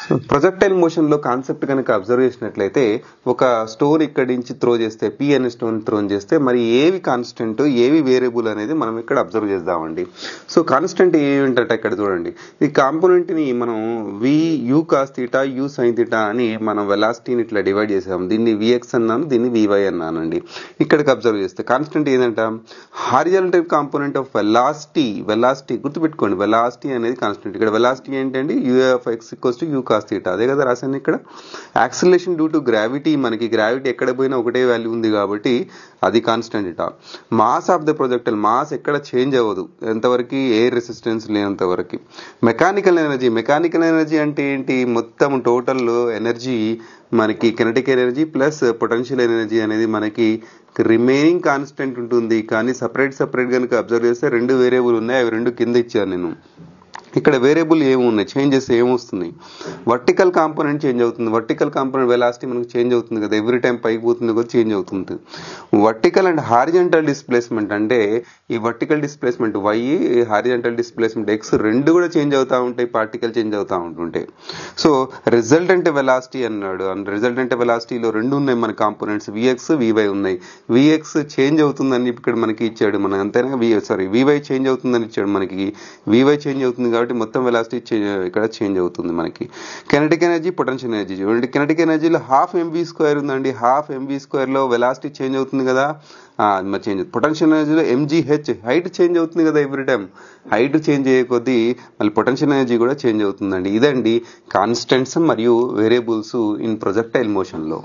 So projectile motion లో concept కనుక observe చేసినట్లయితే ఒక స్టోన్ ఇక్కడి నుంచి త్రో చేస్తే పి అనే స్టోన్ త్రో చేస్తే మరి ఏవి కాన్స్టెంట్ ఏవి వేరియబుల్ అనేది మనం ఇక్కడ అబ్జర్వ్ చేద్దామండి. సో కాన్స్టెంట్ ఏమిటంటే ఇక్కడ చూడండి, ఈ కాంపోనెంట్ ని మనం V U cos theta U sine theta అని మనం వెలాసిటీని ఇట్లా డివైడ్ చేసాం. దీన్ని విఎక్స్ అన్నాను, దీన్ని వివై అన్నానండి. ఇక్కడికి అబ్జర్వ్ చేస్తే కాన్స్టెంట్ ఏదంట, హారిజాంటల్ కాంపోనెంట్ ఆఫ్ వెలాసిటీ గుర్తుపెట్టుకోండి, వెలాసిటీ అనేది కాన్స్టెంట్. ఇక్కడ వెలాసిటీ ఏంటండి, UFX equals to U cos theta, అదే కదా రాశాను ఇక్కడ. యాక్సిలరేషన్ డ్యూ టు గ్రావిటీ, మనకి గ్రావిటీ ఎక్కడ పోయినా ఒకటే వాల్యూ ఉంది కాబట్టి అది కాన్స్టెంట్ ఇట. Mass of the projectile, mass ఎక్కడ చేంజ్ అవ్వదు ఎంతవరకు, ఎయిర్ రెసిస్టెన్స్ లేనంత వరకు. మెకానికల్ ఎనర్జీ అంటే ఏంటి, మొత్తం టోటల్ ఎనర్జీ మనకి kinetic energy plus potential energy అనేది మనకి రిమైనింగ్ కాన్స్టెంట్ ఉంటుంది. కానీ సపరేట్ కనుక అబ్జర్వ్ చేస్తే రెండు వేరియబుల్ ఉన్నాయి, అవి రెండు కింద ఇచ్చాను నేను. ఇక్కడ వేరియబుల్ ఏమున్నాయి, చేంజెస్ ఏమొస్తున్నాయి, వర్టికల్ కాంపోనెంట్ చేంజ్ అవుతుంది. వర్టికల్ కాంపోనెంట్ వెలాసిటీ మనకు చేంజ్ అవుతుంది కదా, ఎవ్రీ టైం పైకి పోతుంది కదా, చేంజ్ అవుతుంది. వర్టికల్ అండ్ హారిజంటల్ డిస్ప్లేస్మెంట్ అంటే ఈ vertical displacement Y, horizontal displacement X రెండు కూడా చేంజ్ అవుతూ ఉంటాయి, పార్టికల్ చేంజ్ అవుతూ ఉంటుంటాయి. సో రిజల్టెంట్ వెలాసిటీ అన్నాడు, రిజల్టెంట్ వెలాసిటీలో రెండు ఉన్నాయి మన కాంపోనెంట్స్, విఎక్స్ వివై ఉన్నాయి. విఎక్స్ చేంజ్ అవుతుందని ఇక్కడ మనకి ఇచ్చాడు, మన అంతేనా, వివై చేంజ్ అవుతుందని ఇచ్చాడు మనకి. వివై చేంజ్ అవుతుంది కాబట్టి మొత్తం వెలాసిటీ ఇక్కడ చేంజ్ అవుతుంది మనకి. కెనెటిక్ ఎనర్జీ, పొటెన్షియల్ ఎనర్జీ చూడండి. కెనెటిక్ ఎనర్జీలో హాఫ్ ఎంవీ స్క్వేర్ ఉందండి, హాఫ్ ఎంవీ స్క్వేర్ లో వెలాసిటీ చేంజ్ అవుతుంది కదా, చేంజ్. పొటెన్షియల్ ఎనర్జీలో ఎంజీహెచ్, హైట్ చేంజ్ అవుతుంది కదా, ఎవ్రీ టైం హైట్ చేంజ్ అయ్యే కొద్దీ మళ్ళీ పొటెన్షియల్ ఎనర్జీ కూడా చేంజ్ అవుతుందండి. ఇదండి కాన్స్టెంట్స్ మరియు వేరియబుల్స్ ఇన్ ప్రొజెక్టైల్ మోషన్ లో.